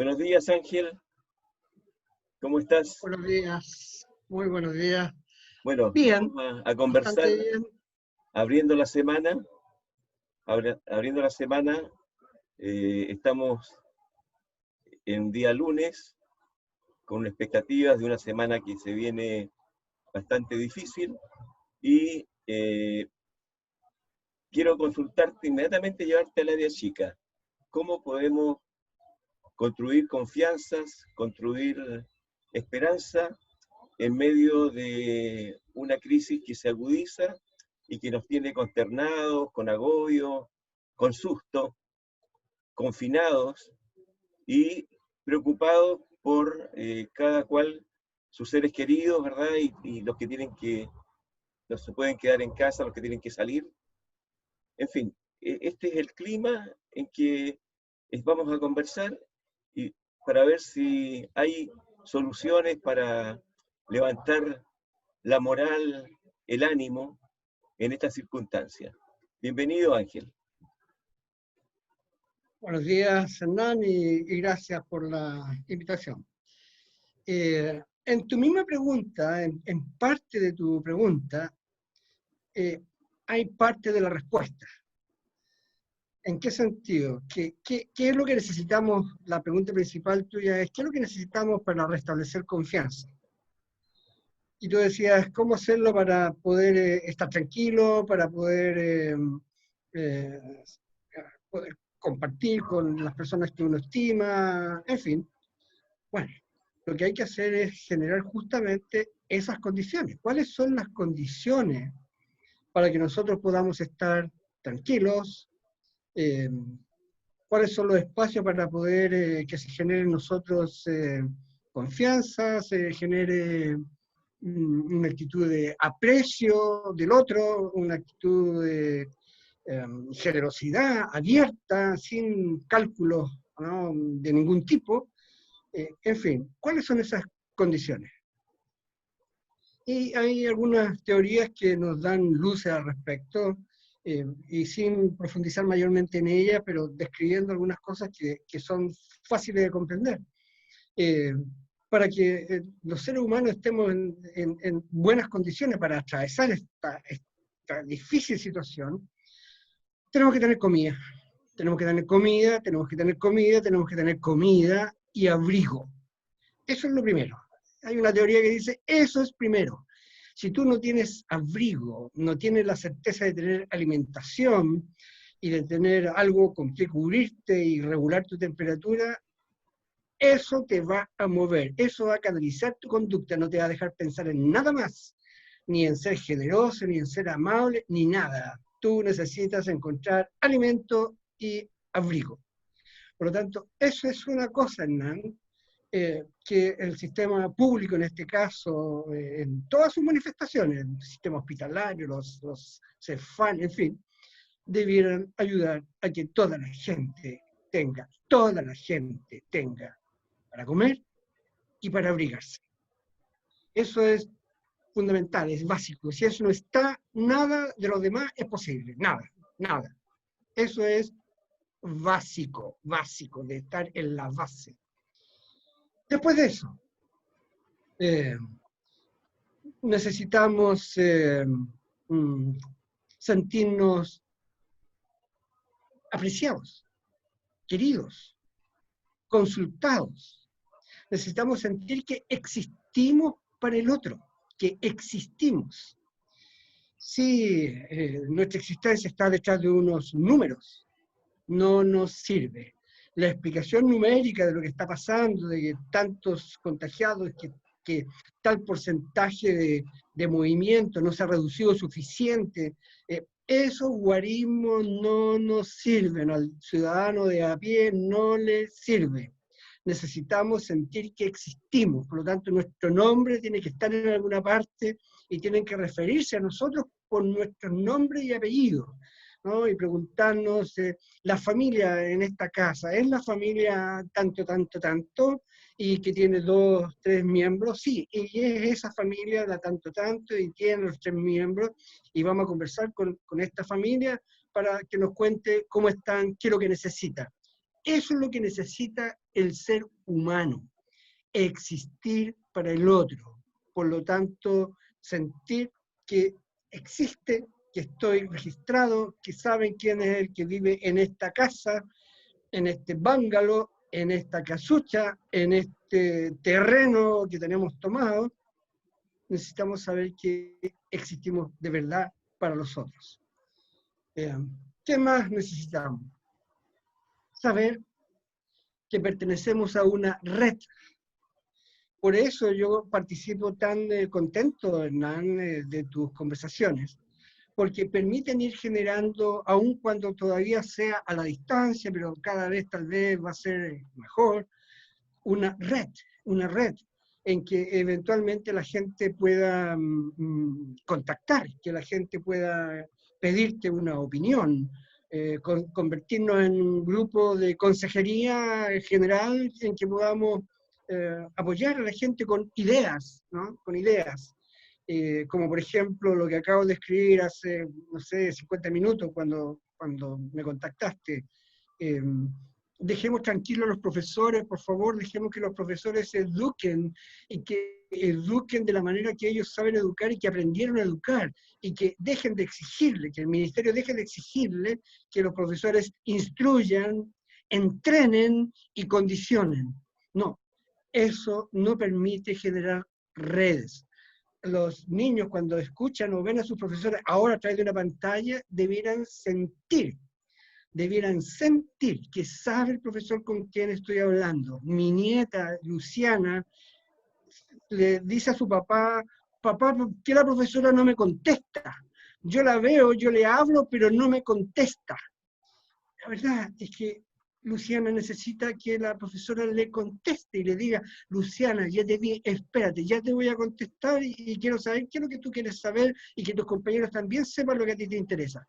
Buenos días, Ángel. ¿Cómo estás? Buenos días, muy buenos días. Bueno, Bien, vamos a conversar bastante bien. abriendo la semana. Abriendo la semana, estamos en día lunes con expectativas de una semana que se viene bastante difícil y quiero consultarte inmediatamente, llevarte al área chica. ¿Cómo podemos construir confianzas, construir esperanza en medio de una crisis que se agudiza y que nos tiene consternados, con agobio, con susto, confinados y preocupados por cada cual sus seres queridos, ¿verdad? Y los que tienen que, no se pueden quedar en casa, los que tienen que salir. En fin, este es el clima en que vamos a conversar y para ver si hay soluciones para levantar la moral, el ánimo en estas circunstancias. Bienvenido, Ángel. Buenos días, Hernán, y gracias por la invitación. En tu misma pregunta, en parte de tu pregunta, hay parte de la respuesta. ¿En qué sentido? ¿Qué es lo que necesitamos? La pregunta principal tuya es, ¿qué es lo que necesitamos para restablecer confianza? Y tú decías, ¿cómo hacerlo para poder estar tranquilo, para poder compartir con las personas que uno estima, en fin? Bueno, lo que hay que hacer es generar justamente esas condiciones. ¿Cuáles son las condiciones para que nosotros podamos estar tranquilos? ¿Cuáles son los espacios para poder que se genere en nosotros confianza, se genere una actitud de aprecio del otro, una actitud de generosidad abierta, sin cálculos, ¿no?, de ningún tipo? En fin, ¿cuáles son esas condiciones? Y hay algunas teorías que nos dan luces al respecto, y sin profundizar mayormente en ellas, pero describiendo algunas cosas que son fáciles de comprender. Para que los seres humanos estemos en buenas condiciones para atravesar esta difícil situación, tenemos que tener comida. Tenemos que tener comida, tenemos que tener comida, tenemos que tener comida y abrigo. Eso es lo primero. Hay una teoría que dice, eso es primero. Si tú no tienes abrigo, no tienes la certeza de tener alimentación y de tener algo con que cubrirte y regular tu temperatura, eso te va a mover, eso va a canalizar tu conducta, no te va a dejar pensar en nada más, ni en ser generoso, ni en ser amable, ni nada. Tú necesitas encontrar alimento y abrigo. Por lo tanto, eso es una cosa, Hernán, que el sistema público, en este caso, en todas sus manifestaciones, el sistema hospitalario, los CEFAN, en fin, debieran ayudar a que toda la gente tenga para comer y para abrigarse. Eso es fundamental, es básico. Si eso no está, nada de lo demás es posible, nada. Eso es básico, de estar en la base. Después de eso, necesitamos sentirnos apreciados, queridos, consultados. Necesitamos sentir que existimos para el otro, que existimos. Si nuestra existencia está detrás de unos números, no nos sirve. La explicación numérica de lo que está pasando, de que tantos contagiados, que tal porcentaje de movimiento no se ha reducido suficiente, esos guarismos no nos sirven, al ciudadano de a pie no le sirve. Necesitamos sentir que existimos, por lo tanto nuestro nombre tiene que estar en alguna parte y tienen que referirse a nosotros por nuestros nombres y apellidos, ¿no? Y preguntarnos, la familia en esta casa, ¿es la familia tanto, y que tiene 2, 3 miembros? Sí, y es esa familia la tanto, y tiene los 3 miembros, y vamos a conversar con esta familia para que nos cuente cómo están, qué es lo que necesitan. Eso es lo que necesita el ser humano, existir para el otro. Por lo tanto, sentir que existe, que estoy registrado, que saben quién es el que vive en esta casa, en este bungalow, en esta casucha, en este terreno que tenemos tomado. Necesitamos saber que existimos de verdad para los otros. ¿Qué más necesitamos? Saber que pertenecemos a una red. Por eso yo participo tan contento, Hernán, de tus conversaciones, porque permiten ir generando, aun cuando todavía sea a la distancia, pero cada vez tal vez va a ser mejor, una red en que eventualmente la gente pueda contactar, que la gente pueda pedirte una opinión, convertirnos en un grupo de consejería general en que podamos apoyar a la gente con ideas, ¿no? Con ideas. Como por ejemplo lo que acabo de escribir hace, no sé, 50 minutos cuando me contactaste. Dejemos tranquilos a los profesores, por favor, dejemos que los profesores eduquen y que eduquen de la manera que ellos saben educar y que aprendieron a educar, y que dejen de exigirle, que el ministerio deje de exigirle que los profesores instruyan, entrenen y condicionen. No, eso no permite generar redes. Los niños cuando escuchan o ven a sus profesores ahora a través de una pantalla debieran sentir que sabe el profesor con quien estoy hablando. Mi nieta, Luciana, le dice a su papá, papá, ¿por qué la profesora no me contesta? Yo la veo, yo le hablo, pero no me contesta. La verdad es que Luciana necesita que la profesora le conteste y le diga, Luciana, ya te vi, espérate, ya te voy a contestar y quiero saber qué es lo que tú quieres saber y que tus compañeros también sepan lo que a ti te interesa.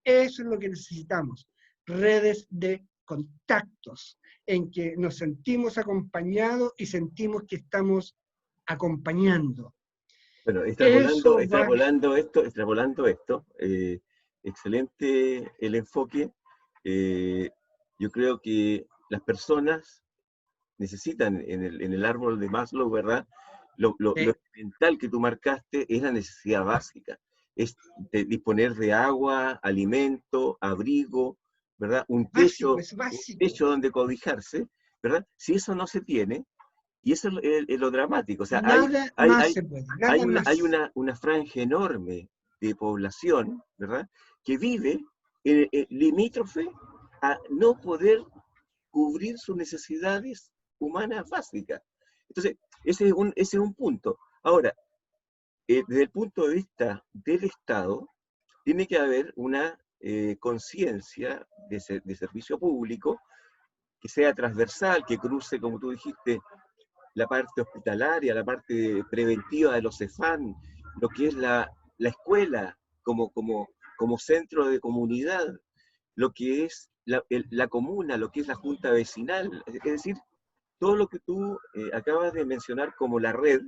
Eso es lo que necesitamos. Redes de contactos en que nos sentimos acompañados y sentimos que estamos acompañando. Bueno, Eso va... extrapolando esto, excelente el enfoque. Yo creo que las personas necesitan en el árbol de Maslow, ¿verdad? Lo elemental que tú marcaste es la necesidad básica, es disponer de agua, alimento, abrigo, ¿verdad? Un básico, techo, es básico. un techo donde cobijarse, ¿verdad? Si eso no se tiene, y eso es lo dramático, o sea, Nada más se puede, nada más. hay una franja enorme de población, ¿verdad? Que vive limítrofe a no poder cubrir sus necesidades humanas básicas. Entonces, ese es un punto. Ahora, desde el punto de vista del Estado, tiene que haber una conciencia de servicio público que sea transversal, que cruce, como tú dijiste, la parte hospitalaria, la parte preventiva de los CEFAM, lo que es la escuela como centro de comunidad, lo que es la comuna, lo que es la junta vecinal, es decir, todo lo que tú acabas de mencionar como la red,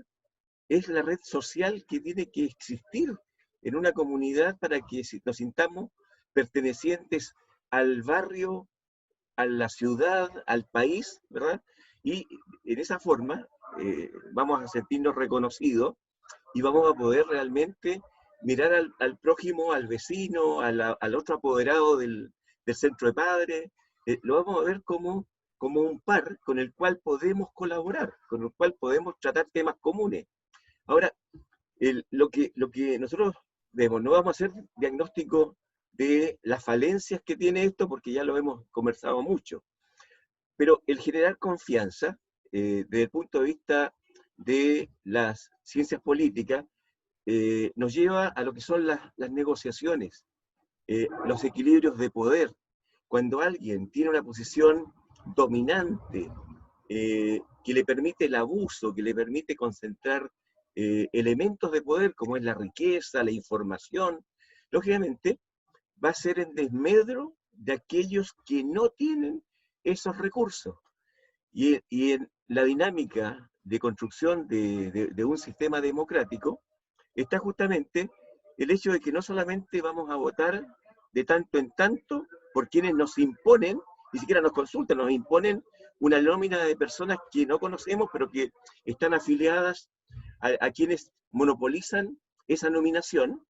es la red social que tiene que existir en una comunidad para que nos sintamos pertenecientes al barrio, a la ciudad, al país, ¿verdad? Y en esa forma vamos a sentirnos reconocidos y vamos a poder realmente mirar al prójimo, al vecino, al otro apoderado del centro de padres, lo vamos a ver como un par con el cual podemos colaborar, con el cual podemos tratar temas comunes. Ahora, lo que nosotros vemos, no vamos a hacer diagnóstico de las falencias que tiene esto, porque ya lo hemos conversado mucho, pero el generar confianza, desde el punto de vista de las ciencias políticas, nos lleva a lo que son las negociaciones, los equilibrios de poder. Cuando alguien tiene una posición dominante, que le permite el abuso, que le permite concentrar elementos de poder, como es la riqueza, la información, lógicamente va a ser en desmedro de aquellos que no tienen esos recursos. Y en la dinámica de construcción de un sistema democrático está justamente el hecho de que no solamente vamos a votar de tanto en tanto por quienes nos imponen ni siquiera nos consultan, nos imponen una nómina de personas que no conocemos, pero que están afiliadas a quienes monopolizan esa nominación,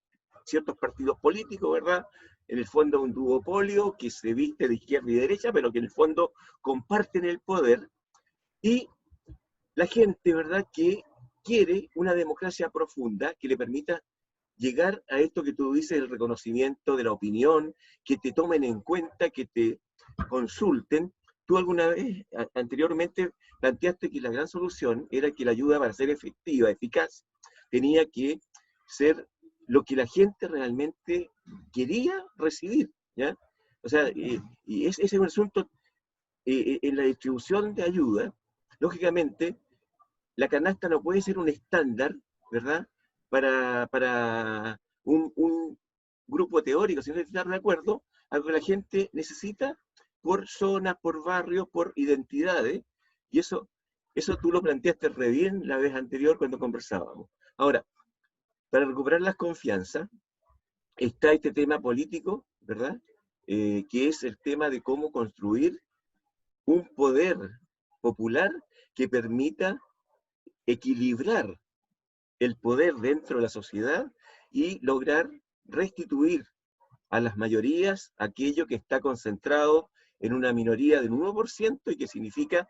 ciertos partidos políticos, ¿verdad? En el fondo un duopolio que se viste de izquierda y derecha, pero que en el fondo comparten el poder, y la gente, ¿verdad?, que quiere una democracia profunda que le permita llegar a esto que tú dices, el reconocimiento de la opinión, que te tomen en cuenta, que te consulten. Tú alguna vez anteriormente planteaste que la gran solución era que la ayuda, para ser efectiva, eficaz, tenía que ser lo que la gente realmente quería recibir, ¿ya? O sea, y ese es un asunto en la distribución de ayuda. Lógicamente, la canasta no puede ser un estándar, ¿verdad?, para un grupo teórico, sino que estar de acuerdo a lo que la gente necesita por zonas, por barrios, por identidades, y eso tú lo planteaste re bien la vez anterior cuando conversábamos. Ahora, para recuperar las confianzas, está este tema político, ¿verdad?, que es el tema de cómo construir un poder popular que permita equilibrar el poder dentro de la sociedad y lograr restituir a las mayorías aquello que está concentrado en una minoría del 1% y que significa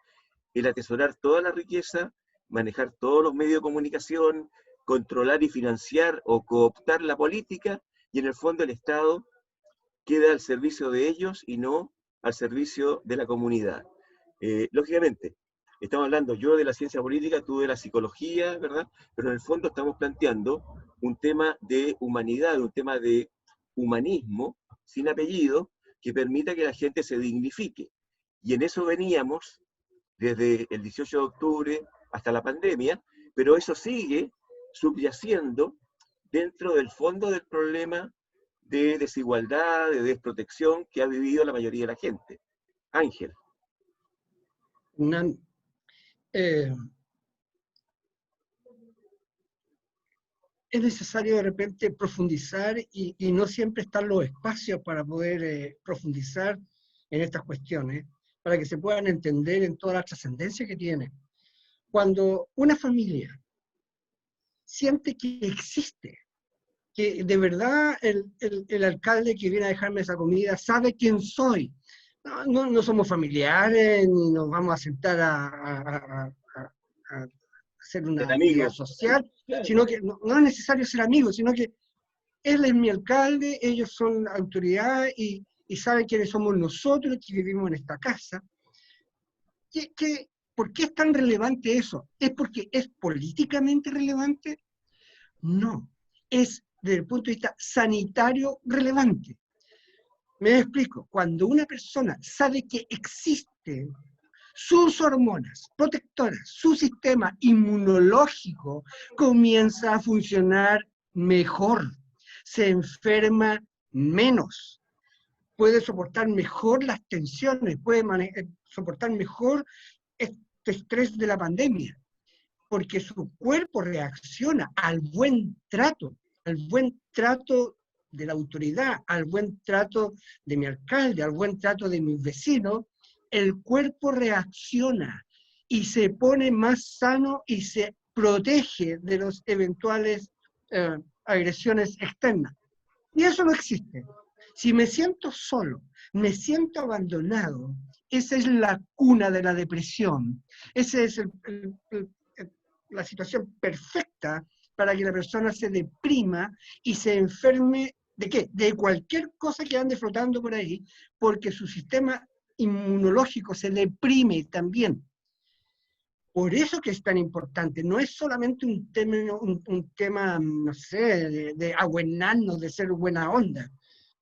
el atesorar toda la riqueza, manejar todos los medios de comunicación, controlar y financiar o cooptar la política, y en el fondo el Estado queda al servicio de ellos y no al servicio de la comunidad. Lógicamente, estamos hablando yo de la ciencia política, tú de la psicología, ¿verdad? Pero en el fondo estamos planteando un tema de humanidad, un tema de humanismo sin apellido, que permita que la gente se dignifique. Y en eso veníamos desde el 18 de octubre hasta la pandemia, pero eso sigue subyaciendo dentro del fondo del problema de desigualdad, de desprotección que ha vivido la mayoría de la gente. Ángel. Es necesario de repente profundizar y no siempre están los espacios para poder profundizar en estas cuestiones, para que se puedan entender en toda la trascendencia que tiene. Cuando una familia siente que existe, que de verdad el alcalde que viene a dejarme esa comida sabe quién soy. No somos familiares, ni nos vamos a sentar a hacer una actividad social, sino que no es necesario ser amigos, sino que él es mi alcalde, ellos son autoridad y saben quiénes somos nosotros que vivimos en esta casa. ¿Por qué es tan relevante eso? ¿Es porque es políticamente relevante? No, es desde el punto de vista sanitario relevante. Me explico, cuando una persona sabe que existen sus hormonas protectoras, su sistema inmunológico comienza a funcionar mejor, se enferma menos, puede soportar mejor las tensiones, puede soportar mejor este estrés de la pandemia, porque su cuerpo reacciona al buen trato de la autoridad, al buen trato de mi alcalde, al buen trato de mis vecinos. El cuerpo reacciona y se pone más sano y se protege de las eventuales agresiones externas. Y eso no existe. Si me siento solo, me siento abandonado, esa es la cuna de la depresión. Esa es la situación perfecta para que la persona se deprima y se enferme ¿de qué? De cualquier cosa que ande flotando por ahí, porque su sistema inmunológico se deprime también. Por eso que es tan importante, no es solamente un tema no sé, de abuenarnos, de ser buena onda,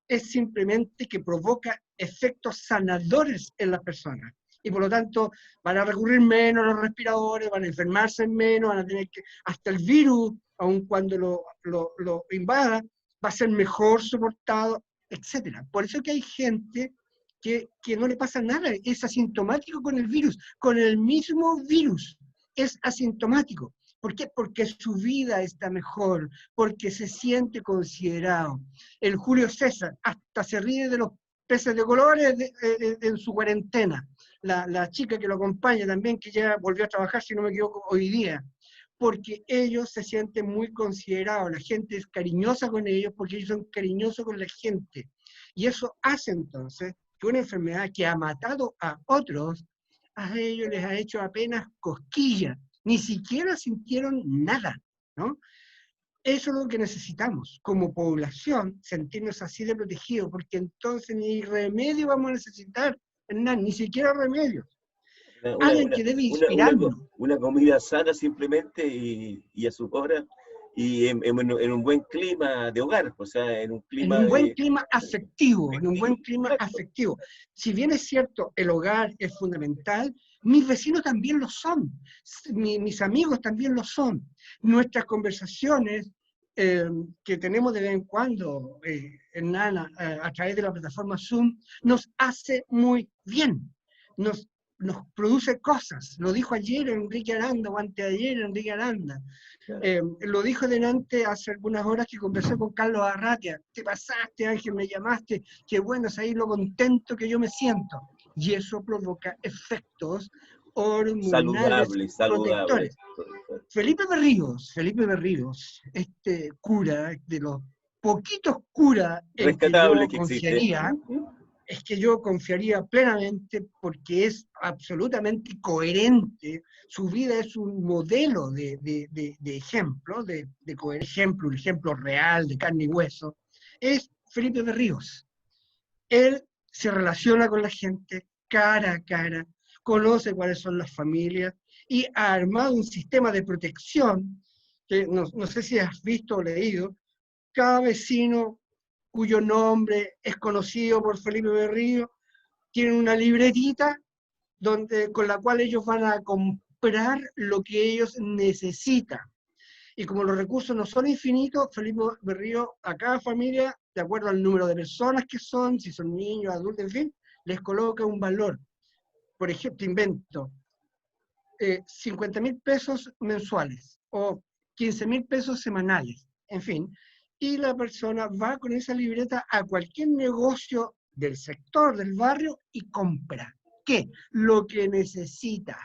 es simplemente que provoca efectos sanadores en las personas. Y por lo tanto van a recurrir menos a los respiradores, van a enfermarse menos, van a tener que, hasta el virus, aun cuando lo invada, va a ser mejor soportado, etc. Por eso que hay gente que no le pasa nada, es asintomático con el virus, con el mismo virus, es asintomático. ¿Por qué? Porque su vida está mejor, porque se siente considerado. El Julio César hasta se ríe de los peces de colores en su cuarentena. La chica que lo acompaña también, que ya volvió a trabajar, si no me equivoco, hoy día, porque ellos se sienten muy considerados, la gente es cariñosa con ellos porque ellos son cariñosos con la gente. Y eso hace entonces que una enfermedad que ha matado a otros, a ellos les ha hecho apenas cosquillas, ni siquiera sintieron nada, ¿no? Eso es lo que necesitamos como población, sentirnos así de protegidos, porque entonces ni remedio vamos a necesitar, Hernán, ni siquiera remedios. Una, una, Alguien una, que debe una, una inspirarnos. una comida sana simplemente y a sus horas y en un buen clima de hogar, o sea, en un En clima un buen de clima afectivo, en un buen efectivo, clima exacto. afectivo. Si bien es cierto, el hogar es fundamental, mis vecinos también lo son, mis amigos también lo son. Nuestras conversaciones que tenemos de vez en cuando en Nana, a través de la plataforma Zoom, nos hace muy bien, nos produce cosas. Lo dijo ayer Enrique Aranda, o anteayer Enrique Aranda. Lo dijo delante hace algunas horas que conversé con Carlos Arratia. Te pasaste, Ángel, me llamaste. Qué bueno, es ahí lo contento que yo me siento. Y eso provoca efectos hormonales Saludable, saludable. protectores. Felipe Berríos, este cura, de los poquitos curas en que Rescatable yo que existe. confiaría, es que yo confiaría plenamente porque es absolutamente coherente, su vida es un modelo de ejemplo, ejemplo, un ejemplo real de carne y hueso, es Felipe Berríos. Él se relaciona con la gente cara a cara, conoce cuáles son las familias y ha armado un sistema de protección que no sé si has visto o leído. Cada vecino cuyo nombre es conocido por Felipe Berrío tiene una libretita con la cual ellos van a comprar lo que ellos necesitan. Y como los recursos no son infinitos, Felipe Berrío a cada familia, de acuerdo al número de personas que son, si son niños, adultos, en fin, les coloca un valor. Por ejemplo, invento, 50.000 pesos mensuales o 15.000 pesos semanales, en fin. Y la persona va con esa libreta a cualquier negocio del sector, del barrio, y compra. ¿Qué? Lo que necesita.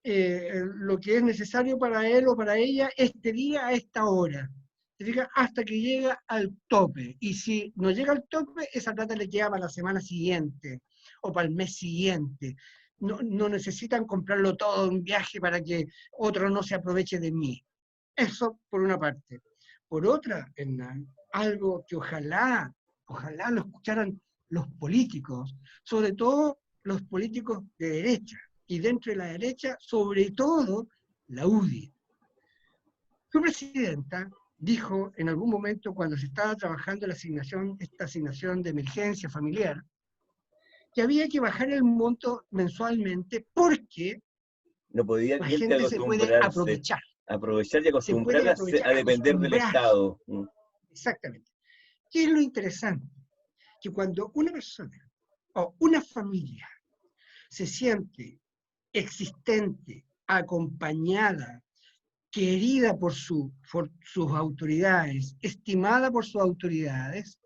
Lo que es necesario para él o para ella este día a esta hora. Hasta que llega al tope. Y si no llega al tope, esa plata le queda para la semana siguiente o para el mes siguiente. No necesitan comprarlo todo en un viaje para que otro no se aproveche de mí. Eso por una parte. Por otra, Hernán, algo que ojalá lo escucharan los políticos, sobre todo los políticos de derecha, y dentro de la derecha, sobre todo, la UDI. Su presidenta dijo en algún momento, cuando se estaba trabajando esta asignación de emergencia familiar, que había que bajar el monto mensualmente porque no podía la la gente gente se puede acostumbrarse, aprovechar. aprovechar y Se puede acostumbrarse aprovechar, a depender del acostumbrar. Estado. Exactamente. ¿Qué es lo interesante? Que cuando una persona o una familia se siente existente, acompañada, querida por sus autoridades, estimada por sus autoridades,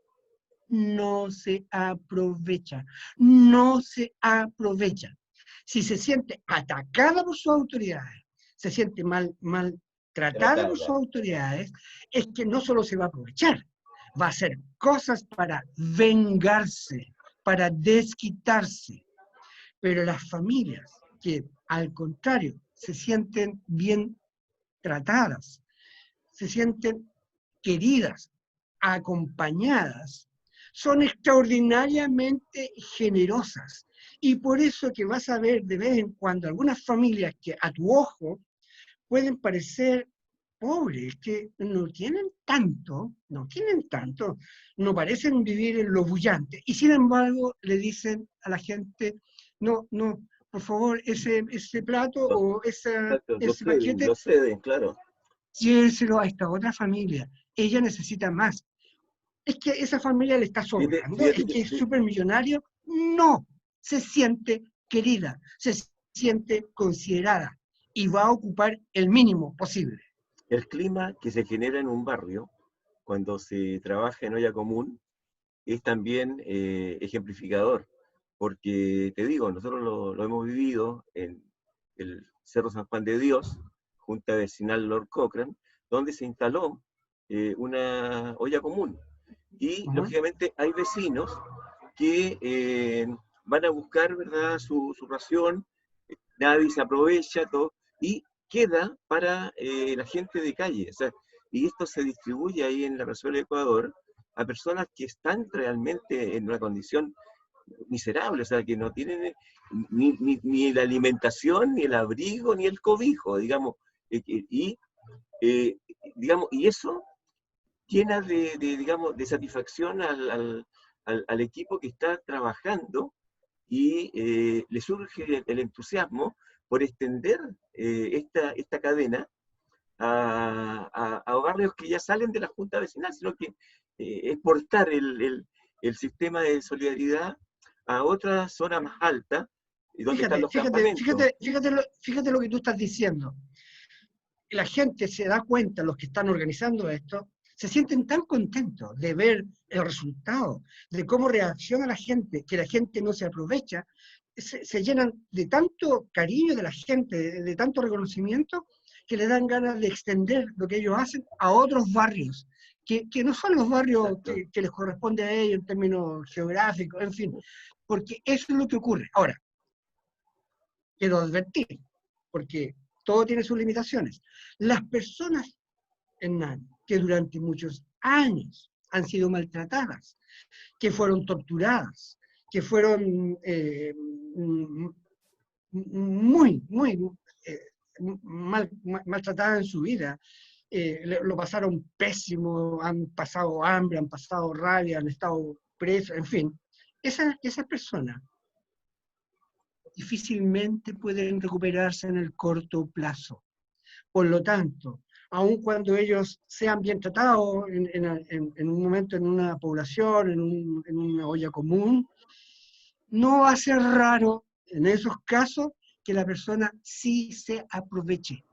no se aprovecha, no se aprovecha. Si se siente atacada por sus autoridades, se siente mal tratada por sus Tratada. autoridades, es que no solo se va a aprovechar, va a hacer cosas para vengarse, para desquitarse. Pero las familias que, al contrario, se sienten bien tratadas, se sienten queridas, acompañadas, son extraordinariamente generosas. Y por eso que vas a ver de vez en cuando algunas familias que a tu ojo pueden parecer pobres, que no tienen tanto, no parecen vivir en lo bullante. Y sin embargo le dicen a la gente, no, por favor, ese plato Lo, o ese paquete, lo ceden, claro. lléveselo a esta otra familia. Ella necesita más. Es que esa familia le está Fíjate, sobrando, fíjate es que es súper millonario. No, se siente querida, se siente considerada y va a ocupar el mínimo posible. el clima que se genera en un barrio cuando se trabaja en olla común es también ejemplificador, porque te digo, nosotros lo hemos vivido en el Cerro San Juan de Dios, Junta Vecinal Lord Cochrane, donde se instaló una olla común. Y, lógicamente, hay vecinos que van a buscar, ¿verdad?, su ración, nadie se aprovecha, todo, y queda para la gente de calle. O sea, y esto se distribuye ahí en la Plazuela de Ecuador a personas que están realmente en una condición miserable, o sea, que no tienen ni la alimentación, ni el abrigo, ni el cobijo, digamos, digamos, y eso llena digamos, de satisfacción al equipo que está trabajando, y le surge el entusiasmo por extender esta cadena a barrios que ya salen de la Junta Vecinal, sino que exportar el sistema de solidaridad a otra zona más alta, donde están los campamentos. Fíjate lo que tú estás diciendo. La gente se da cuenta, los que están organizando esto, se sienten tan contentos de ver el resultado, de cómo reacciona la gente, que la gente no se aprovecha, se llenan de tanto cariño de la gente, de tanto reconocimiento, que le dan ganas de extender lo que ellos hacen a otros barrios, que no son los barrios que les corresponde a ellos en términos geográficos, en fin, porque eso es lo que ocurre. Ahora, quiero advertir, porque todo tiene sus limitaciones. Las personas, Hernán, que durante muchos años han sido maltratadas, que fueron torturadas, que fueron muy maltratadas en su vida, lo pasaron pésimo, han pasado hambre, han pasado rabia, han estado presos, en fin. Esas personas difícilmente pueden recuperarse en el corto plazo. Por lo tanto, aun cuando ellos sean bien tratados en un momento en una población, en una olla común, no va a ser raro en esos casos que la persona sí se aproveche,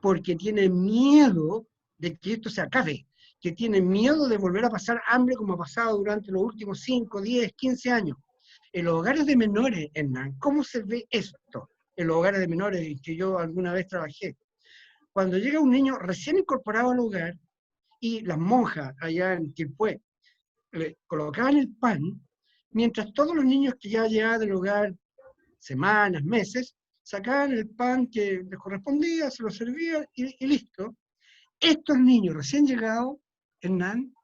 porque tiene miedo de que esto se acabe, que tiene miedo de volver a pasar hambre como ha pasado durante los últimos 5, 10, 15 años. En los hogares de menores, Hernán, ¿cómo se ve esto? En los hogares de menores en que yo alguna vez trabajé. Cuando llega un niño recién incorporado al hogar y las monjas allá en Quilpué le colocaban el pan, mientras todos los niños que ya llegaban del hogar semanas, meses, sacaban el pan que les correspondía, se lo servían y listo. Estos niños recién llegados, Hernán,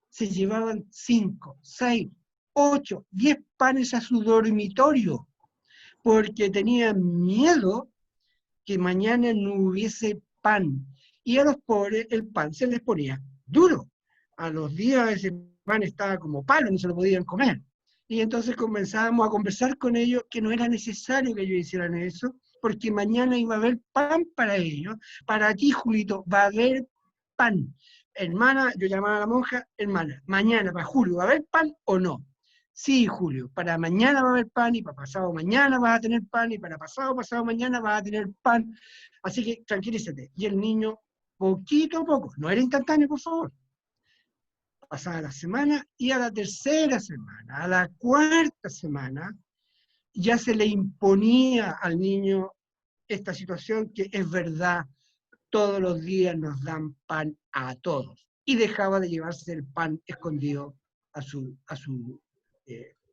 se llevaban 5, 6, 8, 10 panes a su dormitorio, porque tenían miedo que mañana no hubiese pan. Y a los pobres el pan se les ponía duro. A los días ese pan estaba como palo, no se lo podían comer. Y entonces comenzábamos a conversar con ellos que no era necesario que ellos hicieran eso, porque mañana iba a haber pan para ellos. Para ti, Julito, va a haber pan. Hermana, yo llamaba a la monja, hermana, mañana para Julio, ¿va a haber pan o no? Sí, Julio, para mañana va a haber pan, y para pasado mañana vas a tener pan, y para pasado mañana vas a tener pan. Así que tranquilízate. Y el niño, poquito a poco, no era instantáneo, por favor. Pasaba la semana, y a la tercera semana, a la cuarta semana, ya se le imponía al niño esta situación que es verdad, todos los días nos dan pan a todos. Y dejaba de llevarse el pan escondido a su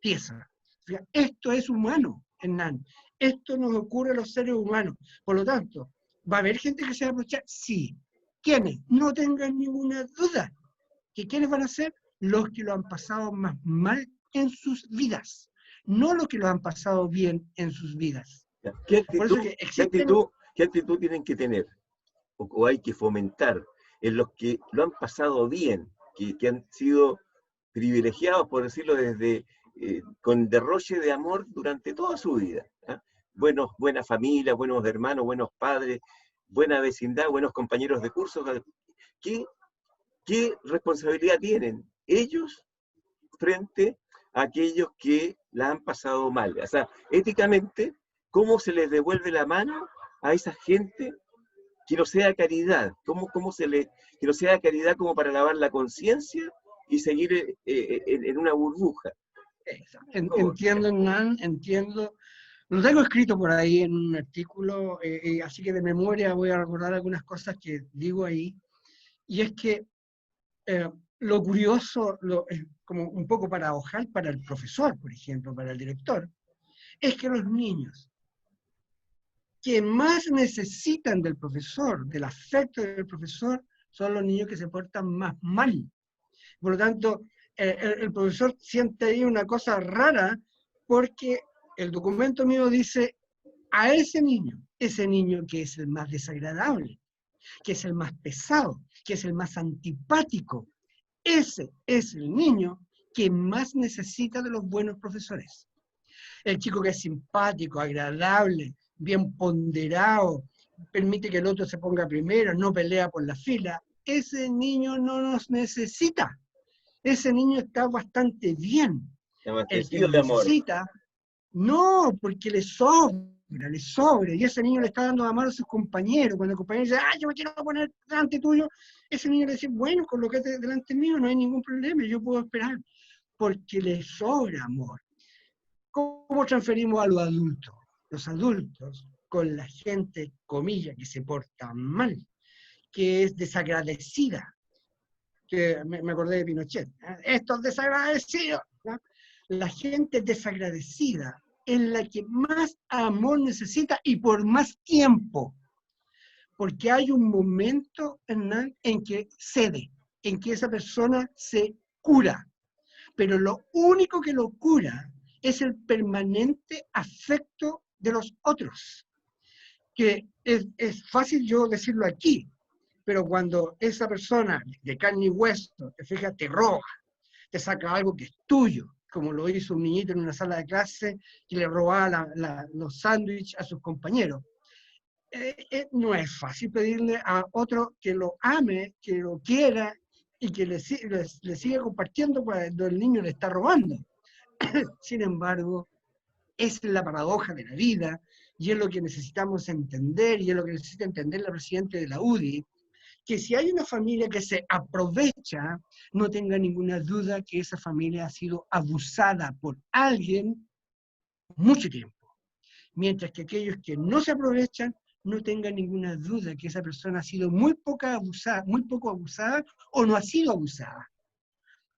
pieza. O sea, esto es humano, Hernán. Esto nos ocurre a los seres humanos. Por lo tanto, ¿va a haber gente que se va a aprovechar? Sí. ¿Quiénes? No tengan ninguna duda. ¿Que quiénes van a ser? Los que lo han pasado más mal en sus vidas, no los que lo han pasado bien en sus vidas. ¿Qué actitud tienen que tener o hay que fomentar en los que lo han pasado bien, que han sido privilegiados, por decirlo, con derroche de amor durante toda su vida? Buena familia, buenos hermanos, buenos padres, buena vecindad, buenos compañeros de curso. ¿Qué responsabilidad tienen ellos frente a aquellos que la han pasado mal? O sea, éticamente, ¿cómo se les devuelve la mano a esa gente que no sea caridad? Que no sea caridad como para lavar la conciencia y seguir en una burbuja. Entiendo, Hernán, entiendo. Lo tengo escrito por ahí en un artículo, así que de memoria voy a recordar algunas cosas que digo ahí. Y es que lo curioso, como un poco paradojal para el profesor, por ejemplo, para el director, es que los niños que más necesitan del profesor, del afecto del profesor, son los niños que se portan más mal. Por lo tanto, el profesor siente ahí una cosa rara, porque el documento mío dice a ese niño que es el más desagradable, que es el más pesado, que es el más antipático, ese es el niño que más necesita de los buenos profesores. El chico que es simpático, agradable, bien ponderado, permite que el otro se ponga primero, no pelea por la fila, ese niño no nos necesita. Ese niño está bastante bien. El que lo necesita, no, porque le sobra, y ese niño le está dando amor a sus compañeros. Cuando el compañero dice, yo me quiero poner delante tuyo, ese niño le dice, bueno, colócate delante mío, no hay ningún problema, yo puedo esperar, porque le sobra amor. ¿Cómo transferimos a los adultos? Los adultos, con la gente, comillas, que se porta mal, que es desagradecida, que me acordé de Pinochet, estos desagradecidos, ¿no? La gente desagradecida es la que más amor necesita y por más tiempo, porque hay un momento en que cede, en que esa persona se cura, pero lo único que lo cura es el permanente afecto de los otros, que es fácil yo decirlo aquí, pero cuando esa persona de carne y hueso, te roba, te saca algo que es tuyo, como lo hizo un niñito en una sala de clase que le robaba los sándwiches a sus compañeros. No es fácil pedirle a otro que lo ame, que lo quiera y que le siga compartiendo cuando el niño le está robando. Sin embargo, es la paradoja de la vida y es lo que necesitamos entender, y es lo que necesita entender la presidenta de la UDI, que si hay una familia que se aprovecha, no tenga ninguna duda que esa familia ha sido abusada por alguien mucho tiempo. Mientras que aquellos que no se aprovechan, no tengan ninguna duda que esa persona ha sido muy poco abusada o no ha sido abusada.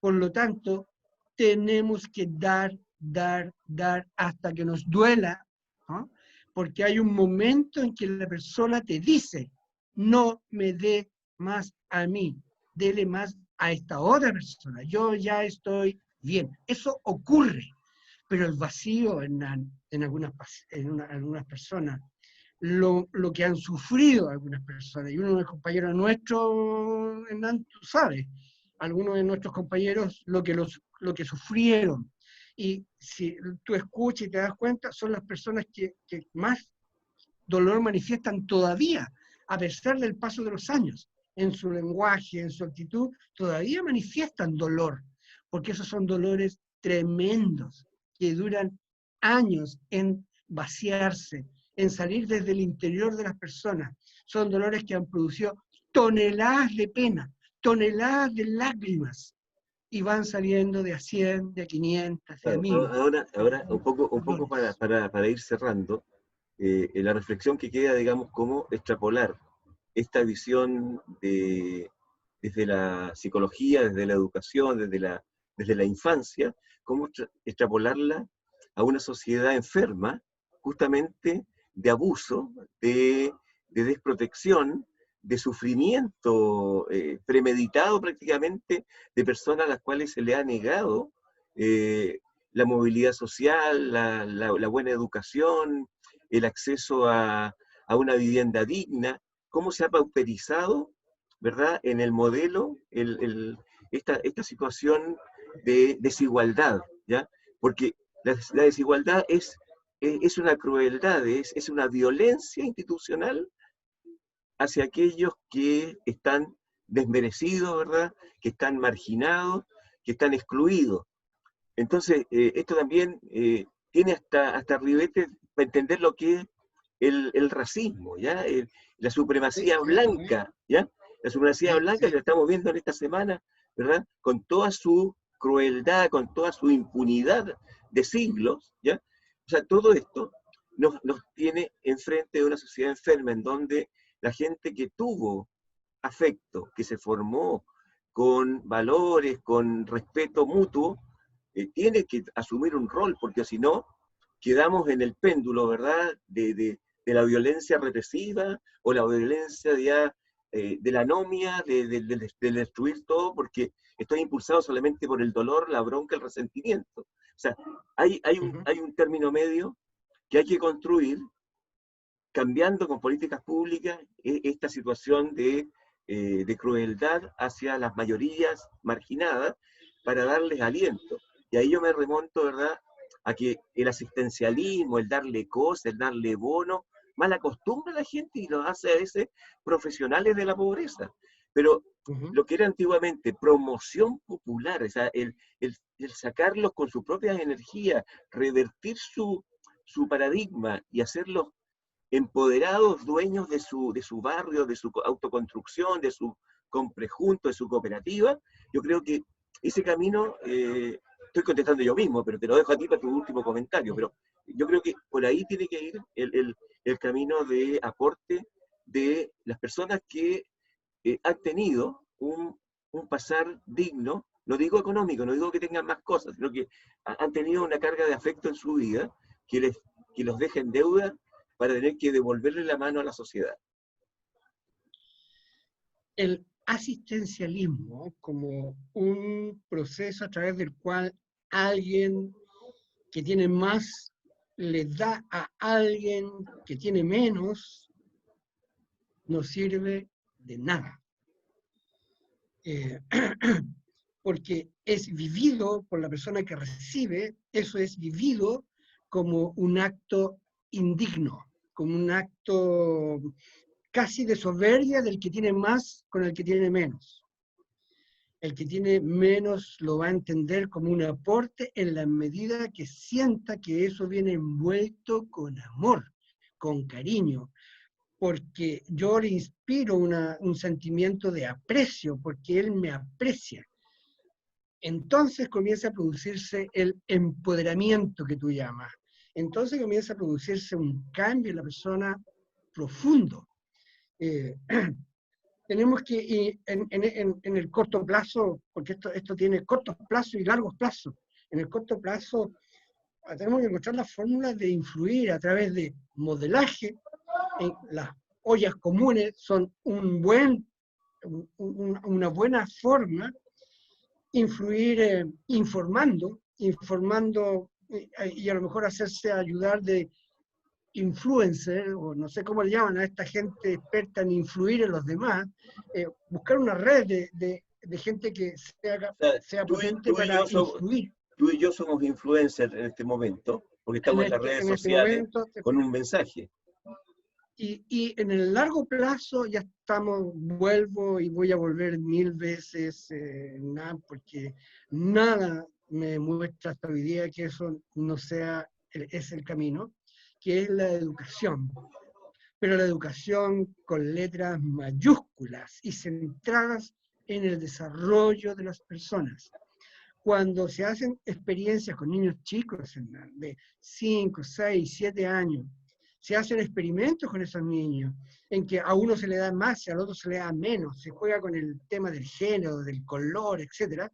Por lo tanto, tenemos que dar hasta que nos duela, ¿no? Porque hay un momento en que la persona te dice, no me dé más a mí, dele más a esta otra persona, yo ya estoy bien. Eso ocurre, pero el vacío en algunas personas, lo que han sufrido algunas personas, y uno de los compañeros nuestros, Hernán, tú sabes, algunos de nuestros compañeros lo que sufrieron. Y si tú escuchas y te das cuenta, son las personas que más dolor manifiestan todavía, a pesar del paso de los años. En su lenguaje, en su actitud, todavía manifiestan dolor, porque esos son dolores tremendos, que duran años en vaciarse, en salir desde el interior de las personas. Son dolores que han producido toneladas de pena, toneladas de lágrimas, y van saliendo de a 100, de a 500, de a 1000. Ahora un poco para ir cerrando, la reflexión que queda, digamos, cómo extrapolar esta visión desde la psicología, desde la educación, desde la infancia, cómo extrapolarla a una sociedad enferma, justamente de abuso, de desprotección, de sufrimiento premeditado prácticamente, de personas a las cuales se le ha negado la movilidad social, la buena educación, el acceso a una vivienda digna, cómo se ha pauperizado, ¿verdad?, en el modelo esta situación de desigualdad, ¿ya? Porque la desigualdad es una crueldad, es una violencia institucional hacia aquellos que están desmerecidos, ¿verdad?, que están marginados, que están excluidos. Entonces, esto también tiene hasta ribete para entender lo que es el racismo, ¿ya? La supremacía blanca, ¿ya? La supremacía blanca que la estamos viendo en esta semana ¿verdad? Con toda su crueldad, con toda su impunidad de siglos, ¿ya? O sea, todo esto nos tiene enfrente de una sociedad enferma en donde la gente que tuvo afecto, que se formó con valores, con respeto mutuo, tiene que asumir un rol, porque si no, quedamos en el péndulo, ¿verdad?, de la violencia represiva o la violencia de la anomia, de destruir todo, porque estoy impulsado solamente por el dolor, la bronca, el resentimiento. O sea, hay un término medio que hay que construir cambiando con políticas públicas esta situación de crueldad hacia las mayorías marginadas para darles aliento. Y ahí yo me remonto, ¿verdad?, a que el asistencialismo, el darle cosas, el darle bono, mal acostumbra a la gente y los hace a veces profesionales de la pobreza. Pero lo que era antiguamente promoción popular, o sea, el sacarlos con su propia energía, revertir su paradigma y hacerlos empoderados, dueños de su barrio, de su autoconstrucción, de su comprejunto, de su cooperativa, yo creo que ese camino, estoy contestando yo mismo, pero te lo dejo a ti para tu último comentario, pero yo creo que por ahí tiene que ir el camino de aporte de las personas que han tenido un pasar digno, no digo económico, no digo que tengan más cosas, sino que han tenido una carga de afecto en su vida que los deja en deuda para tener que devolverle la mano a la sociedad. El asistencialismo como un proceso a través del cual alguien que tiene más le da a alguien que tiene menos, no sirve de nada. Porque es vivido por la persona que recibe, eso es vivido como un acto indigno, como un acto casi de soberbia del que tiene más con el que tiene menos. El que tiene menos lo va a entender como un aporte en la medida que sienta que eso viene envuelto con amor, con cariño, porque yo le inspiro un sentimiento de aprecio, porque él me aprecia. Entonces comienza a producirse el empoderamiento que tú llamas. Entonces comienza a producirse un cambio en la persona profundo. Tenemos que, en el corto plazo, porque esto tiene cortos plazos y largos plazos, en el corto plazo tenemos que encontrar las fórmulas de influir a través de modelaje. Las ollas comunes son una buena forma, influir informando, y a lo mejor hacerse ayudar de influencer, o no sé cómo le llaman a esta gente experta en influir en los demás, buscar una red de gente que sea potente para influir. Tú y yo somos influencers en este momento, porque estamos en las redes sociales con un mensaje. Y en el largo plazo ya vuelvo y voy a volver 1000 veces, porque nada me muestra hasta hoy día que eso no es el camino, que es la educación. Pero la educación con letras mayúsculas y centradas en el desarrollo de las personas. Cuando se hacen experiencias con niños chicos de 5, 6, 7 años, se hacen experimentos con esos niños, en que a uno se le da más y al otro se le da menos, se juega con el tema del género, del color, etc.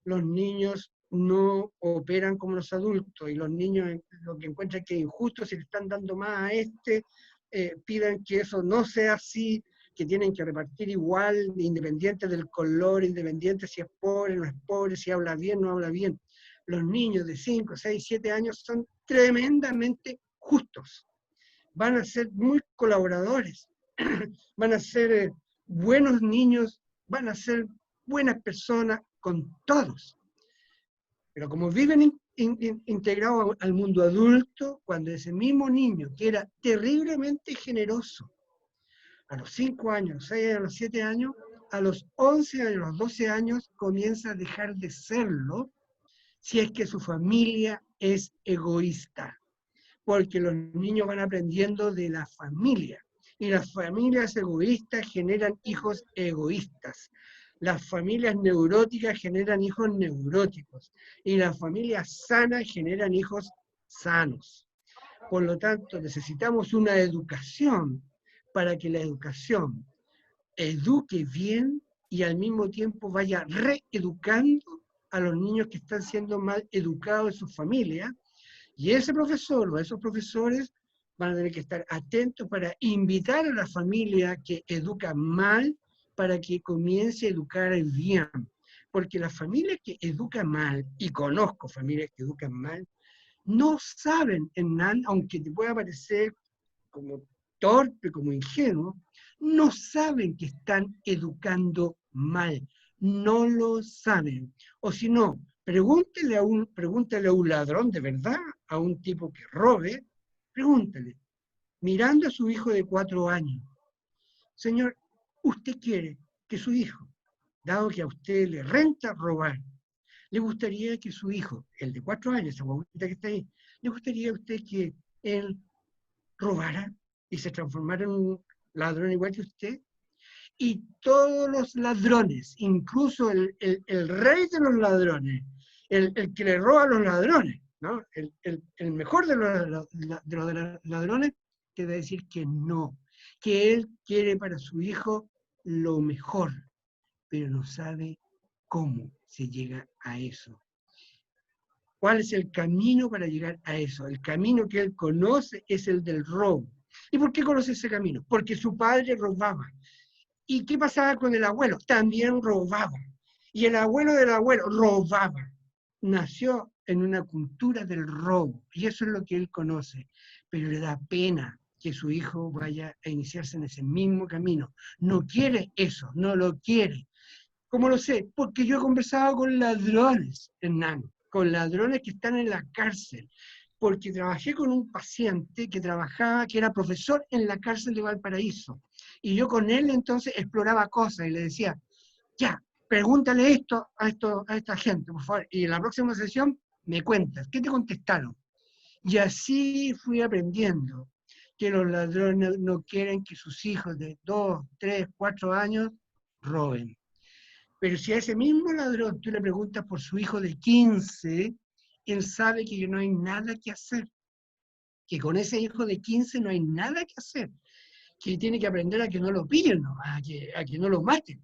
Los niños no operan como los adultos, y los niños lo que encuentran que es injusto, si le están dando más a piden que eso no sea así, que tienen que repartir igual, independiente del color, independiente si es pobre o no es pobre, si habla bien o no habla bien. Los niños de 5, 6, 7 años son tremendamente justos. Van a ser muy colaboradores, van a ser buenos niños, van a ser buenas personas con todos. Pero como viven integrados al mundo adulto, cuando ese mismo niño, que era terriblemente generoso, a los 5 años, a los 6 años, a los 7 años, a los 11 años, a los 12 años, comienza a dejar de serlo si es que su familia es egoísta. Porque los niños van aprendiendo de la familia. Y las familias egoístas generan hijos egoístas. Las familias neuróticas generan hijos neuróticos y las familias sanas generan hijos sanos. Por lo tanto, necesitamos una educación para que la educación eduque bien y al mismo tiempo vaya reeducando a los niños que están siendo mal educados en sus familias. Y ese profesor o esos profesores van a tener que estar atentos para invitar a la familia que educa mal para que comience a educar bien. Porque las familias que educan mal, y conozco familias que educan mal, no saben, Hernán, aunque te pueda parecer como torpe, como ingenuo, no saben que están educando mal. No lo saben. O si no, pregúntele a un ladrón de verdad, a un tipo que robe, pregúntele, mirando a su hijo de 4 años, señor, usted quiere que su hijo, dado que a usted le renta robar, le gustaría que su hijo, el de 4 años, esa guaguita que está ahí, le gustaría a usted que él robara y se transformara en un ladrón igual que usted? Y todos los ladrones, incluso el rey de los ladrones, el que le roba a los ladrones, ¿no? El mejor de los ladrones, te va a decir que no, que él quiere para su hijo lo mejor, pero no sabe cómo se llega a eso. ¿Cuál es el camino para llegar a eso? El camino que él conoce es el del robo. ¿Y por qué conoce ese camino? Porque su padre robaba. ¿Y qué pasaba con el abuelo? También robaba. Y el abuelo del abuelo robaba. Nació en una cultura del robo. Y eso es lo que él conoce. Pero le da pena que su hijo vaya a iniciarse en ese mismo camino. No quiere eso, no lo quiere. ¿Cómo lo sé? Porque yo he conversado con ladrones, Hernán, con ladrones que están en la cárcel, porque trabajé con un paciente que trabajaba, que era profesor en la cárcel de Valparaíso, y yo con él entonces exploraba cosas y le decía, ya, pregúntale esto a esta gente, por favor, y en la próxima sesión me cuentas, ¿qué te contestaron? Y así fui aprendiendo que los ladrones no quieren que sus hijos de 2, 3, 4 años roben. Pero si a ese mismo ladrón tú le preguntas por su hijo de 15, él sabe que no hay nada que hacer, que con ese hijo de 15 no hay nada que hacer, que tiene que aprender a que no lo pillen, ¿no? a que no lo maten.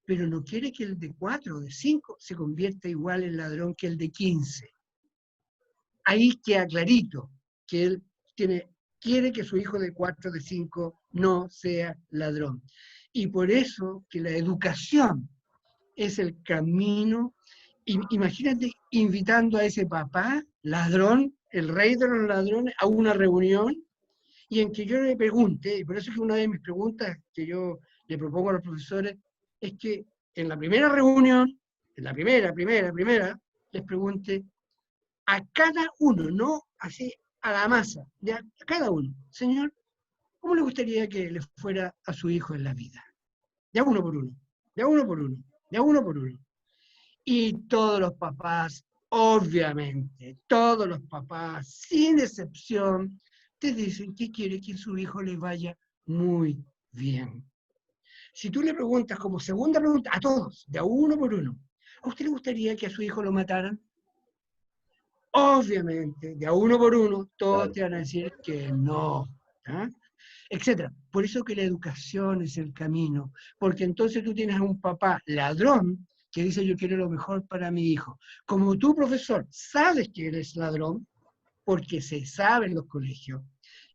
Pero no quiere que el de 4 o de 5 se convierta igual en ladrón que el de 15. Ahí queda clarito que él quiere que su hijo de 4 o de 5 no sea ladrón. Y por eso que la educación es el camino. Imagínate invitando a ese papá, ladrón, el rey de los ladrones, a una reunión y en que yo le pregunte, y por eso es que una de mis preguntas que yo le propongo a los profesores es que en la primera reunión, en la primera, les pregunte a cada uno, no así a la masa, a cada uno, señor, ¿cómo le gustaría que le fuera a su hijo en la vida? De a uno por uno, de a uno por uno, de a uno por uno. Y todos los papás, obviamente, todos los papás, sin excepción, te dicen que quiere que su hijo le vaya muy bien. Si tú le preguntas como segunda pregunta a todos, de a uno por uno, ¿a usted le gustaría que a su hijo lo mataran? Obviamente, de a uno por uno, todos te van a decir que no, ¿ah? Etcétera. Por eso que la educación es el camino, porque entonces tú tienes a un papá ladrón que dice yo quiero lo mejor para mi hijo. Como tú, profesor, sabes que eres ladrón, porque se sabe en los colegios,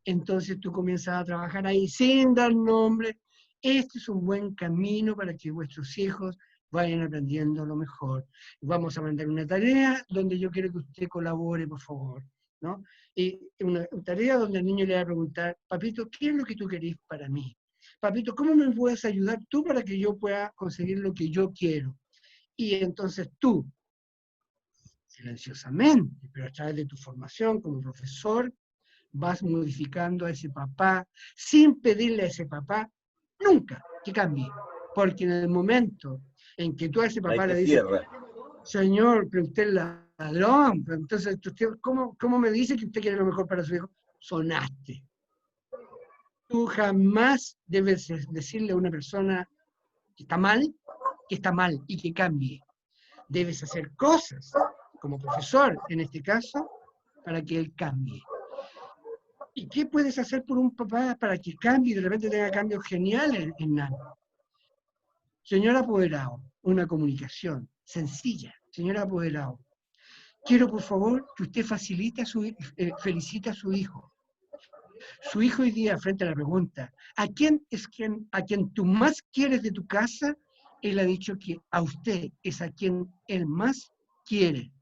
entonces tú comienzas a trabajar ahí sin dar nombre. Este es un buen camino para que vuestros hijos vayan aprendiendo lo mejor. Vamos a mandar una tarea donde yo quiero que usted colabore, por favor, ¿no? Y una tarea donde el niño le va a preguntar, papito, ¿qué es lo que tú querés para mí? Papito, ¿cómo me puedes ayudar tú para que yo pueda conseguir lo que yo quiero? Y entonces tú, silenciosamente, pero a través de tu formación como profesor, vas modificando a ese papá sin pedirle a ese papá nunca que cambie. Porque en el momento en que tú a ese papá le dices, señor, pero usted es ladrón, pero entonces usted, ¿cómo me dice que usted quiere lo mejor para su hijo? Sonaste. Tú jamás debes decirle a una persona que está mal que está mal y que cambie. Debes hacer cosas, como profesor en este caso, para que él cambie. ¿Y qué puedes hacer por un papá para que cambie y de repente tenga cambios geniales en Nano? Señor apoderado, una comunicación sencilla. Señor apoderado, quiero por favor que usted felicite a su hijo. Su hijo hoy día, frente a la pregunta, a quien tú más quieres de tu casa? Él ha dicho que a usted es a quien él más quiere.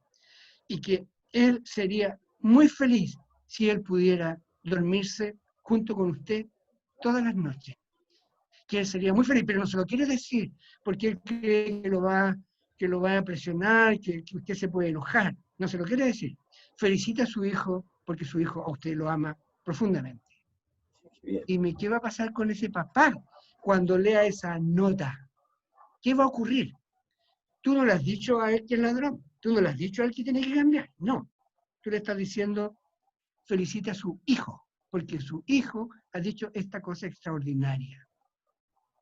Y que él sería muy feliz si él pudiera dormirse junto con usted todas las noches. Que él sería muy feliz, pero no se lo quiere decir, porque él cree que lo va a presionar, que usted se puede enojar. No se lo quiere decir. Felicita a su hijo, porque su hijo a usted lo ama profundamente. Bien. Dime, ¿qué va a pasar con ese papá cuando lea esa nota? ¿Qué va a ocurrir? Tú no le has dicho a él que es ladrón, tú no le has dicho a él que tiene que cambiar, no. Tú le estás diciendo, felicita a su hijo, porque su hijo ha dicho esta cosa extraordinaria.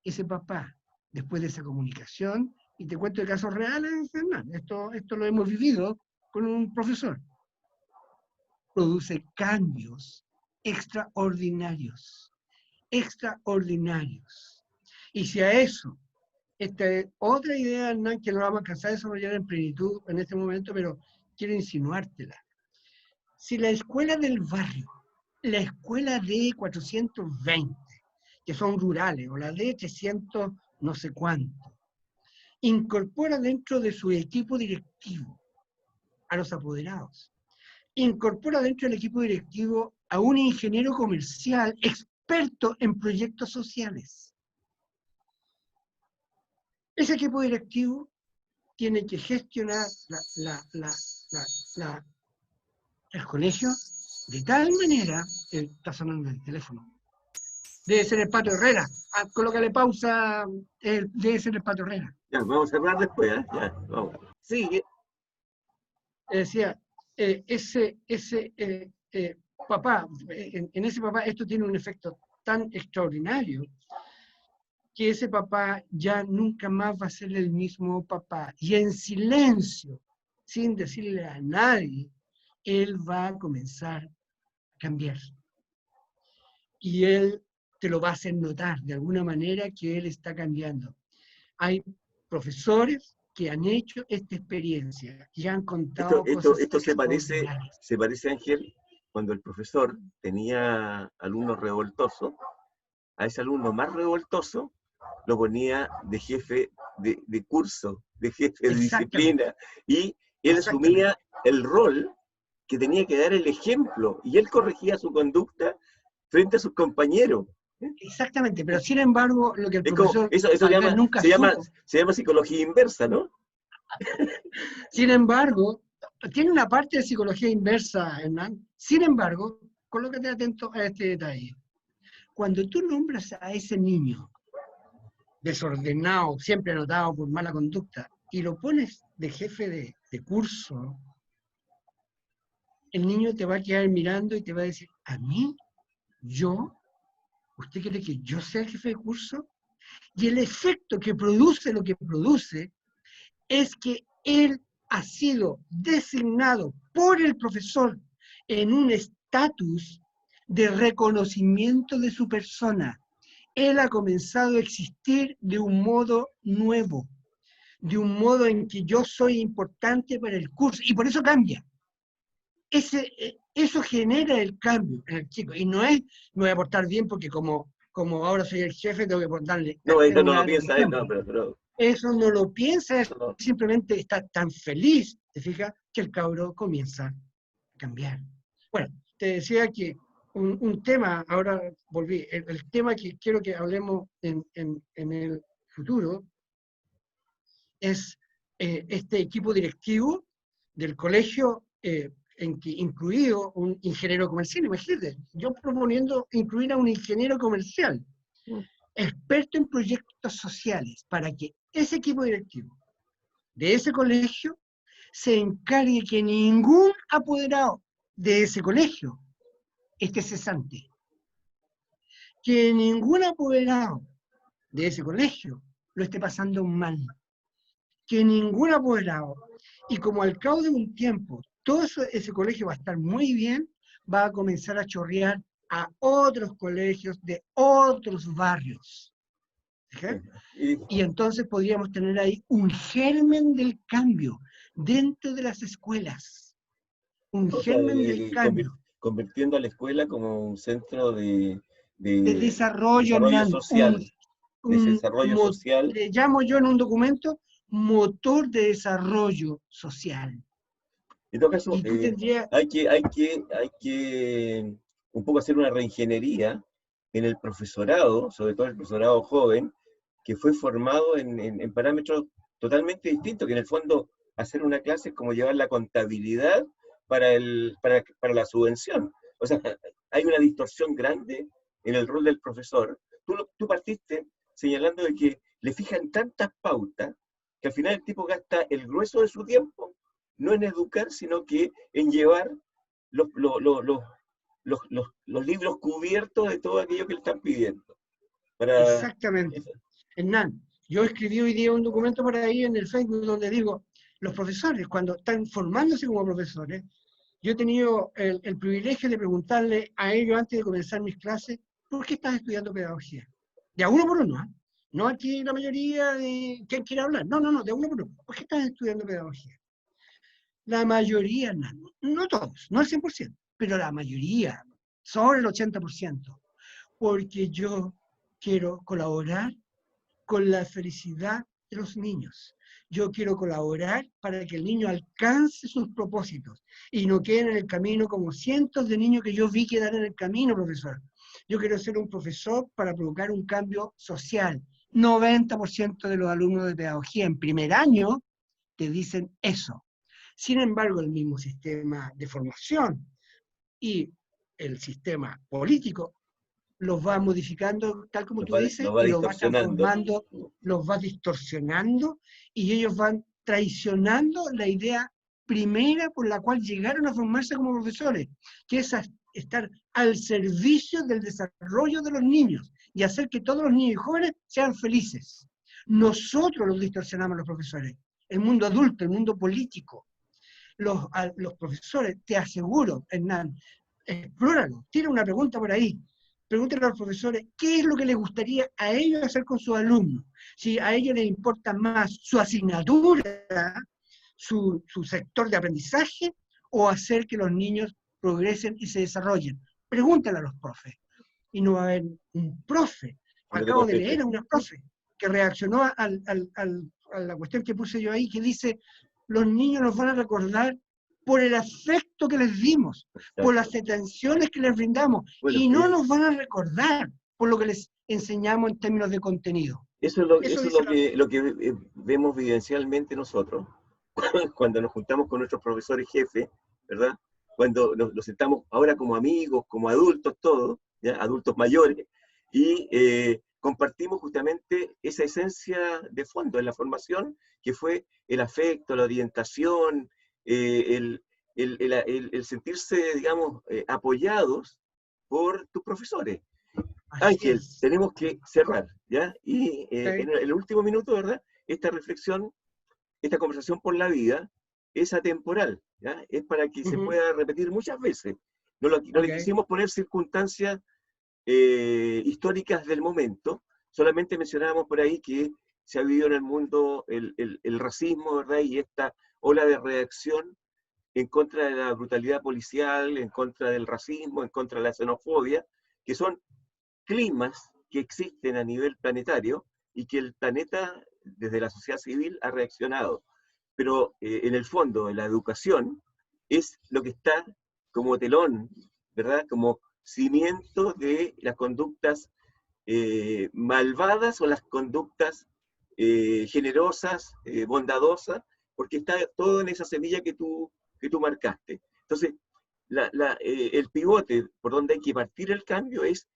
Ese papá, después de esa comunicación, y te cuento de casos reales, Fernando, esto lo hemos vivido con un profesor, produce cambios extraordinarios, extraordinarios. Y si a eso, esta es otra idea, Hernán, que no vamos a alcanzar a desarrollar en plenitud en este momento, pero quiero insinuártela. Si la escuela del barrio, la escuela de 420, que son rurales, o la de 300 no sé cuánto, incorpora dentro de su equipo directivo a los apoderados, incorpora dentro del equipo directivo a un ingeniero comercial experto en proyectos sociales. Ese equipo directivo tiene que gestionar el colegio de tal manera, está sonando el teléfono, debe ser el Pato Herrera, colócale pausa, debe ser el Pato Herrera. Ya, vamos a cerrar después, ¿eh? Ya, vamos. Sigue. Decía, ese papá, en ese papá esto tiene un efecto tan extraordinario que ese papá ya nunca más va a ser el mismo papá. Y en silencio, sin decirle a nadie, él va a comenzar a cambiar. Y él te lo va a hacer notar de alguna manera que él está cambiando. Hay profesores que han hecho esta experiencia y han contado cosas Esto extraordinarias. se parece, Ángel, cuando el profesor tenía alumnos revoltosos, a ese alumno más revoltoso lo ponía de jefe de curso, de jefe de disciplina, y él asumía el rol que tenía que dar el ejemplo, y él corregía su conducta frente a sus compañeros. Exactamente, pero sin embargo, lo que el profesor nunca supo. Se llama psicología inversa, ¿no? Sin embargo, tiene una parte de psicología inversa, Hernán. Sin embargo, colócate atento a este detalle. Cuando tú nombras a ese niño desordenado, siempre anotado por mala conducta, y lo pones de jefe de curso, el niño te va a quedar mirando y te va a decir, ¿a mí? ¿Yo? ¿Usted quiere que yo sea el jefe de curso? Y el efecto que produce lo que produce es que él ha sido designado por el profesor en un estatus de reconocimiento de su persona. Él ha comenzado a existir de un modo nuevo, de un modo en que yo soy importante para el curso, y por eso cambia. Eso genera el cambio en el chico, y no es, me voy a portar bien porque como ahora soy el jefe, tengo que portarle. No, esto no lo piensa, no, pero... Eso no lo piensa, No. simplemente está tan feliz, ¿te fijas? Que el cabro comienza a cambiar. Bueno, te decía que un tema, ahora volví, el tema que quiero que hablemos en el futuro es este equipo directivo del colegio, en que incluido un ingeniero comercial. Imagínate, yo proponiendo incluir a un ingeniero comercial, experto en proyectos sociales, para que ese equipo directivo de ese colegio se encargue que ningún apoderado de ese colegio esté cesante. Que ningún apoderado de ese colegio lo esté pasando mal. que ningún apoderado. Y como al cabo de un tiempo todo ese colegio va a estar muy bien, va a comenzar a chorrear a otros colegios de otros barrios. ¿Sí? Y entonces podríamos tener ahí un germen del cambio dentro de las escuelas. Un o sea, germen del cambio. convirtiendo a la escuela como un centro De de desarrollo, desarrollo Hernán, social, social. le llamo yo en un documento motor de desarrollo social. En todo caso, Y tú tendrías, hay que un poco hacer una reingeniería en el profesorado, sobre todo el profesorado joven, que fue formado en parámetros totalmente distintos, que en el fondo hacer una clase es como llevar la contabilidad para la subvención. O sea, hay una distorsión grande en el rol del profesor. Tú partiste señalando de que le fijan tantas pautas que al final el tipo gasta el grueso de su tiempo no en educar, sino que en llevar los, los, los, los, los libros cubiertos de todo aquello que le están pidiendo. Para exactamente. eso. Hernán, yo escribí hoy día un documento por ahí en el Facebook donde digo, los profesores, cuando están formándose como profesores, yo he tenido el privilegio de preguntarle a ellos antes de comenzar mis clases, ¿por qué estás estudiando pedagogía? De a uno por uno, ¿eh? No aquí la mayoría de quien quiera hablar, no, de a uno por uno. ¿Por qué estás estudiando pedagogía? La mayoría, no todos, no el 100%, pero la mayoría, sobre el 80%, porque yo quiero colaborar con la felicidad de los niños. Yo quiero colaborar para que el niño alcance sus propósitos y no quede en el camino como cientos de niños que yo vi quedar en el camino, profesor. Yo quiero ser un profesor para provocar un cambio social. 90% de los alumnos de pedagogía en primer año te dicen eso. Sin embargo, el mismo sistema de formación y el sistema político los va modificando, tal como tú dices, Lo va y los va distorsionando. transformando, los va distorsionando, y ellos van traicionando la idea primera por la cual llegaron a formarse como profesores, que es estar al servicio del desarrollo de los niños y hacer que todos los niños y jóvenes sean felices. Nosotros los distorsionamos los profesores, el mundo adulto, el mundo político. Los profesores, te aseguro, Hernán, explóralo, tira una pregunta por ahí, pregúntenle a los profesores qué es lo que les gustaría a ellos hacer con sus alumnos. Si a ellos les importa más su asignatura, su sector de aprendizaje, o hacer que los niños progresen y se desarrollen. Pregúntenle a los profes. Y no va a haber un profe. Que no te Acabo de leer conteste. a una profe que reaccionó a la cuestión que puse yo ahí, que dice, los niños nos van a recordar por el afecto que les dimos, por las Exacto. atenciones que les brindamos, Bueno, y no nos van a recordar por lo que les enseñamos en términos de contenido. Eso eso es dice la... lo que vemos vivencialmente nosotros cuando nos juntamos con nuestros profesores jefes, ¿verdad? Cuando nos sentamos ahora como amigos, como adultos todos, ¿ya? Adultos mayores, y compartimos justamente esa esencia de fondo en la formación, que fue el afecto, la orientación, el sentirse, digamos, apoyados por tus profesores. Así Ángel, es. tenemos que cerrar, ¿ya? Y ¿Okay? en el último minuto, ¿verdad? Esta reflexión, esta conversación por la vida es atemporal, ¿ya? Es para que se pueda repetir muchas veces. No le Okay. quisimos poner circunstancias históricas del momento, solamente mencionábamos por ahí que se ha vivido en el mundo el racismo, ¿verdad? Y esta ola de reacción en contra de la brutalidad policial, en contra del racismo, en contra de la xenofobia, que son climas que existen a nivel planetario y que el planeta, desde la sociedad civil, ha reaccionado. Pero en el fondo, la educación es lo que está como telón, ¿verdad? Como cimiento de las conductas malvadas o las conductas generosas, bondadosas, porque está todo en esa semilla que tú marcaste. Entonces, el pivote por donde hay que partir el cambio es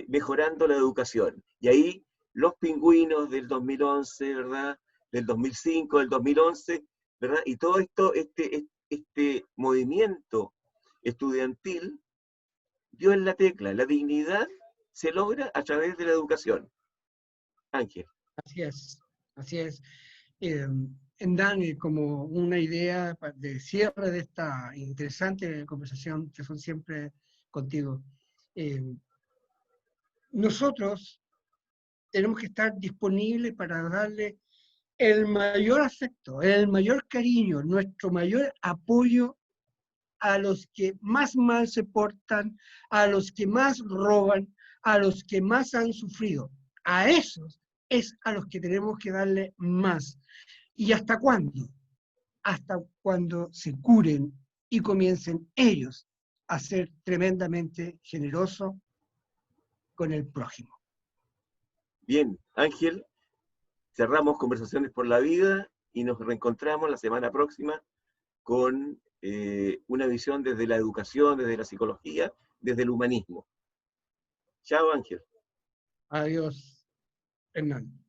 mejorando la educación. Y ahí los pingüinos del 2011, ¿verdad? Del 2005, del 2011, ¿verdad? Y todo esto, este movimiento estudiantil dio en la tecla. La dignidad se logra a través de la educación. Ángel. Así es, así es. Hernán, como una idea de cierre de esta interesante conversación que son siempre contigo. Nosotros tenemos que estar disponibles para darle el mayor afecto, el mayor cariño, nuestro mayor apoyo a los que más mal se portan, a los que más roban, a los que más han sufrido. A esos es a los que tenemos que darle más. ¿Y hasta cuándo? Hasta cuando se curen y comiencen ellos a ser tremendamente generosos con el prójimo. Bien, Ángel, cerramos Conversaciones por la Vida y nos reencontramos la semana próxima con una visión desde la educación, desde la psicología, desde el humanismo. Chao, Ángel. Adiós, Hernán.